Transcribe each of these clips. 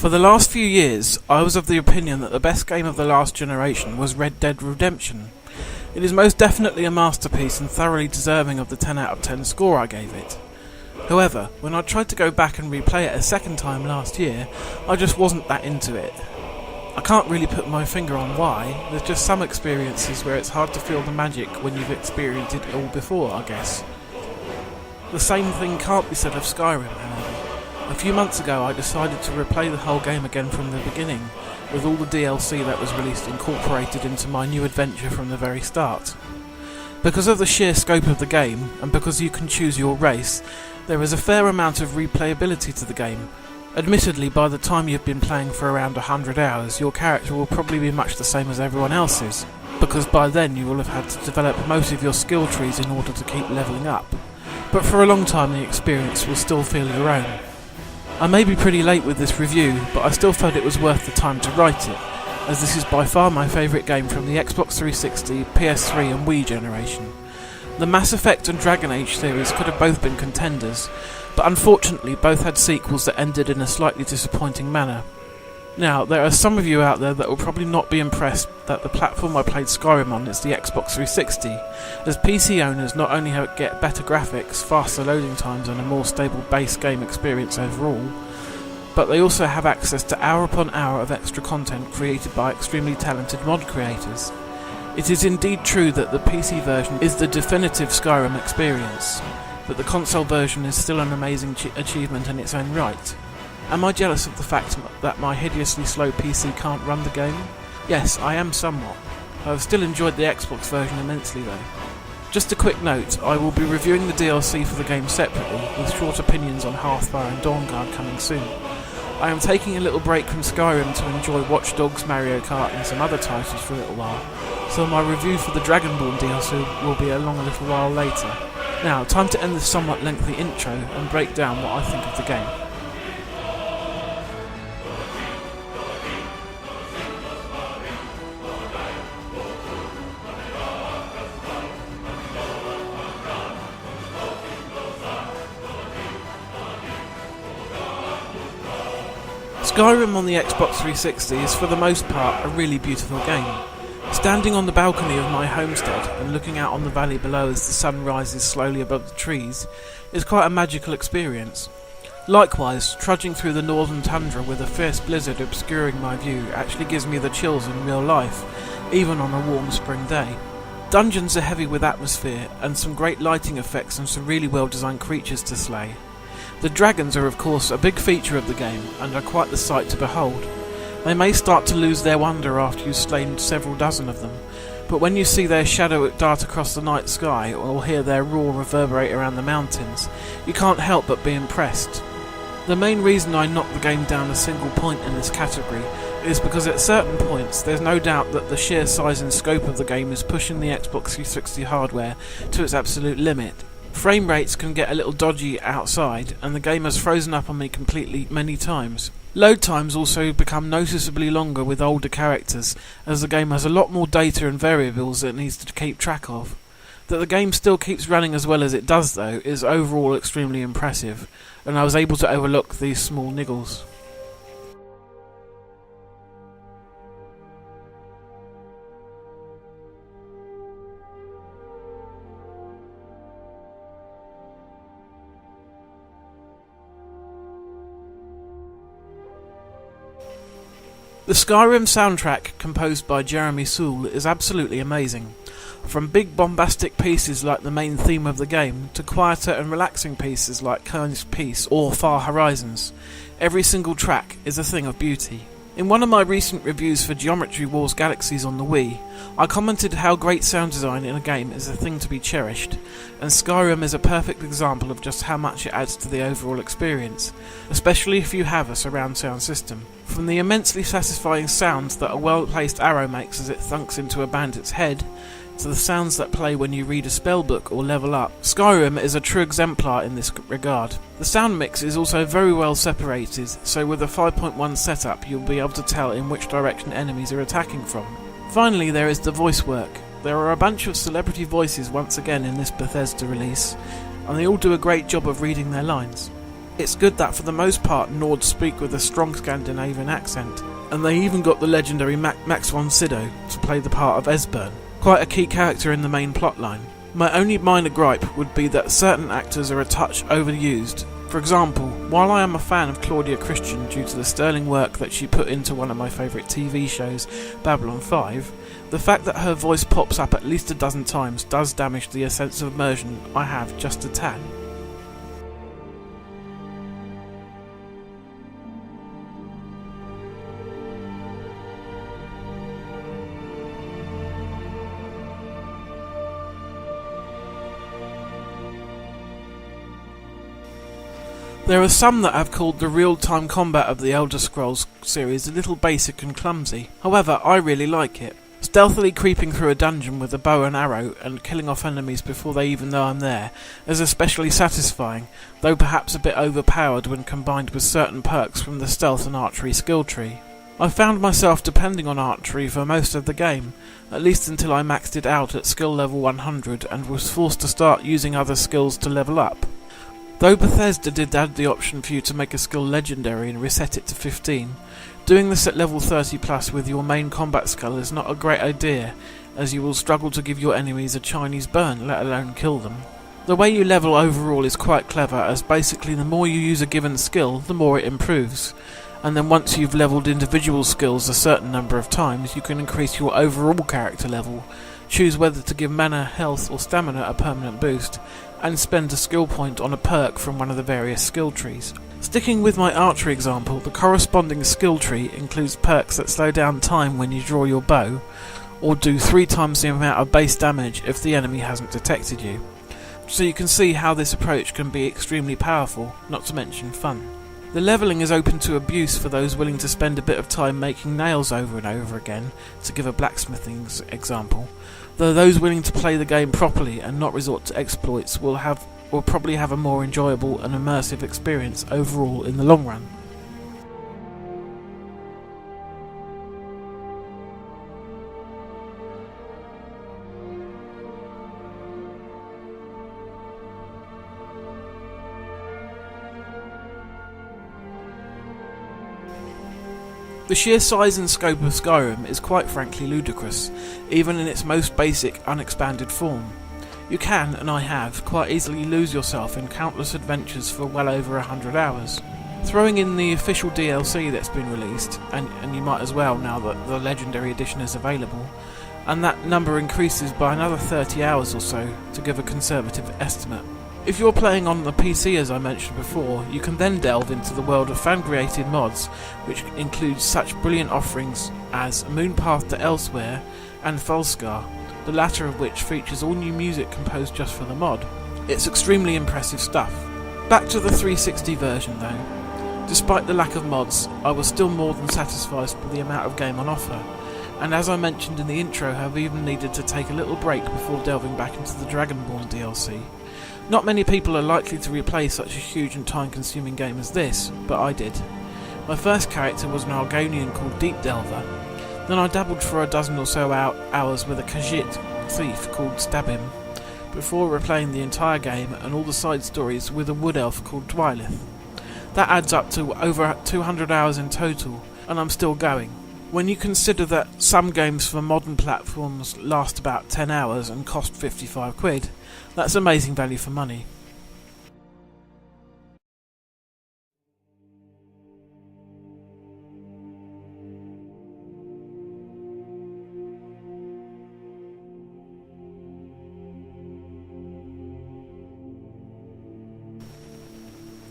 For the last few years, I was of the opinion that the best game of the last generation was Red Dead Redemption. It is most definitely a masterpiece and thoroughly deserving of the 10 out of 10 score I gave it. However, when I tried to go back and replay it a second time last year, I just wasn't that into it. I can't really put my finger on why. There's just some experiences where it's hard to feel the magic when you've experienced it all before, I guess. The same thing can't be said of Skyrim, however. A few months ago I decided to replay the whole game again from the beginning, with all the DLC that was released incorporated into my new adventure from the very start. Because of the sheer scope of the game, and because you can choose your race, there is a fair amount of replayability to the game. Admittedly, by the time you've been playing for around 100 hours, your character will probably be much the same as everyone else's, because by then you will have had to develop most of your skill trees in order to keep levelling up. But for a long time the experience will still feel your own. I may be pretty late with this review, but I still felt it was worth the time to write it, as this is by far my favourite game from the Xbox 360, PS3 and Wii generation. The Mass Effect and Dragon Age series could have both been contenders, but unfortunately both had sequels that ended in a slightly disappointing manner. Now, there are some of you out there that will probably not be impressed that the platform I played Skyrim on is the Xbox 360, as PC owners not only get better graphics, faster loading times and a more stable base game experience overall, but they also have access to hour upon hour of extra content created by extremely talented mod creators. It is indeed true that the PC version is the definitive Skyrim experience, but the console version is still an amazing achievement in its own right. Am I jealous of the fact that my hideously slow PC can't run the game? Yes, I am somewhat. I have still enjoyed the Xbox version immensely though. Just a quick note, I will be reviewing the DLC for the game separately, with short opinions on Hearthfire and Dawnguard coming soon. I am taking a little break from Skyrim to enjoy Watch Dogs, Mario Kart and some other titles for a little while, so my review for the Dragonborn DLC will be along a little while later. Now, time to end this somewhat lengthy intro and break down what I think of the game. Skyrim on the Xbox 360 is for the most part a really beautiful game. Standing on the balcony of my homestead and looking out on the valley below as the sun rises slowly above the trees is quite a magical experience. Likewise, trudging through the northern tundra with a fierce blizzard obscuring my view actually gives me the chills in real life, even on a warm spring day. Dungeons are heavy with atmosphere and some great lighting effects and some really well designed creatures to slay. The dragons are of course a big feature of the game and are quite the sight to behold. They may start to lose their wonder after you've slain several dozen of them, but when you see their shadow dart across the night sky or hear their roar reverberate around the mountains, you can't help but be impressed. The main reason I knock the game down a single point in this category is because at certain points there's no doubt that the sheer size and scope of the game is pushing the Xbox 360 hardware to its absolute limit. Frame rates can get a little dodgy outside, and the game has frozen up on me completely many times. Load times also become noticeably longer with older characters, as the game has a lot more data and variables that it needs to keep track of. That the game still keeps running as well as it does though is overall extremely impressive, and I was able to overlook these small niggles. The Skyrim soundtrack, composed by Jeremy Soule, is absolutely amazing. From big bombastic pieces like the main theme of the game, to quieter and relaxing pieces like Kyne's Peace or Far Horizons, every single track is a thing of beauty. In one of my recent reviews for Geometry Wars Galaxies on the Wii, I commented how great sound design in a game is a thing to be cherished, and Skyrim is a perfect example of just how much it adds to the overall experience, especially if you have a surround sound system. From the immensely satisfying sounds that a well-placed arrow makes as it thunks into a bandit's head, to the sounds that play when you read a spellbook or level up, Skyrim is a true exemplar in this regard. The sound mix is also very well separated, so with a 5.1 setup you'll be able to tell in which direction enemies are attacking from. Finally, there is the voice work. There are a bunch of celebrity voices once again in this Bethesda release, and they all do a great job of reading their lines. It's good that for the most part Nords speak with a strong Scandinavian accent, and they even got the legendary Max von Sydow to play the part of Esbern, quite a key character in the main plotline. My only minor gripe would be that certain actors are a touch overused. For example, while I am a fan of Claudia Christian due to the sterling work that she put into one of my favourite TV shows, Babylon 5, the fact that her voice pops up at least a dozen times does damage the sense of immersion I have just a tad. There are some that have called the real-time combat of the Elder Scrolls series a little basic and clumsy. However, I really like it. Stealthily creeping through a dungeon with a bow and arrow and killing off enemies before they even know I'm there is especially satisfying, though perhaps a bit overpowered when combined with certain perks from the stealth and archery skill tree. I found myself depending on archery for most of the game, at least until I maxed it out at skill level 100 and was forced to start using other skills to level up. Though Bethesda did add the option for you to make a skill legendary and reset it to 15, doing this at level 30 plus with your main combat skill is not a great idea, as you will struggle to give your enemies a Chinese burn, let alone kill them. The way you level overall is quite clever, as basically the more you use a given skill, the more it improves, and then once you've leveled individual skills a certain number of times, you can increase your overall character level, choose whether to give mana, health or stamina a permanent boost, and spend a skill point on a perk from one of the various skill trees. Sticking with my archery example, the corresponding skill tree includes perks that slow down time when you draw your bow, or do 3 times the amount of base damage if the enemy hasn't detected you. So you can see how this approach can be extremely powerful, not to mention fun. The levelling is open to abuse for those willing to spend a bit of time making nails over and over again, to give a blacksmithing example, though those willing to play the game properly and not resort to exploits will probably have a more enjoyable and immersive experience overall in the long run. The sheer size and scope of Skyrim is quite frankly ludicrous, even in its most basic, unexpanded form. You can, and I have, quite easily lose yourself in countless adventures for well over 100 hours. Throwing in the official DLC that's been released, and you might as well now that the Legendary Edition is available, and that number increases by another 30 hours or so, to give a conservative estimate. If you're playing on the PC as I mentioned before, you can then delve into the world of fan-created mods, which includes such brilliant offerings as Moonpath to Elsewhere and Fulskar, the latter of which features all new music composed just for the mod. It's extremely impressive stuff. Back to the 360 version though. Despite the lack of mods, I was still more than satisfied with the amount of game on offer, and as I mentioned in the intro, have even needed to take a little break before delving back into the Dragonborn DLC. Not many people are likely to replay such a huge and time-consuming game as this, but I did. My first character was an Argonian called Deep Delver. Then I dabbled for a dozen or so hours with a Khajiit thief called Stabim, before replaying the entire game and all the side stories with a wood elf called Dwylith. That adds up to over 200 hours in total, and I'm still going. When you consider that some games for modern platforms last about 10 hours and cost 55 quid, that's amazing value for money.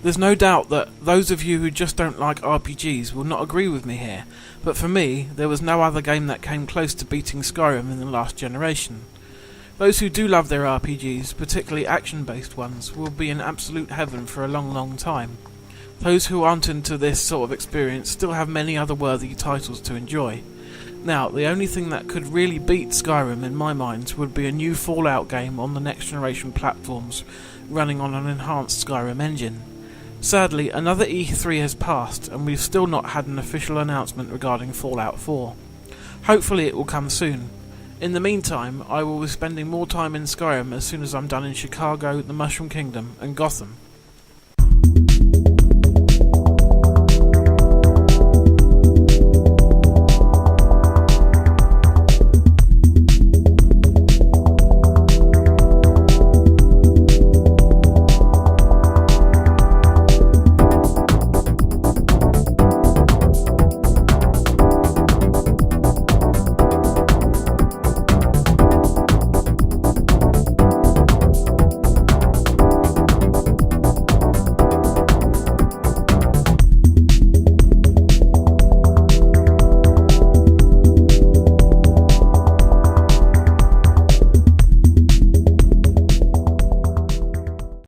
There's no doubt that those of you who just don't like RPGs will not agree with me here, but for me, there was no other game that came close to beating Skyrim in the last generation. Those who do love their RPGs, particularly action-based ones, will be in absolute heaven for a long, long time. Those who aren't into this sort of experience still have many other worthy titles to enjoy. Now, the only thing that could really beat Skyrim in my mind would be a new Fallout game on the next generation platforms, running on an enhanced Skyrim engine. Sadly, another E3 has passed, and we've still not had an official announcement regarding Fallout 4. Hopefully it will come soon. In the meantime, I will be spending more time in Skyrim as soon as I'm done in Chicago, the Mushroom Kingdom, and Gotham.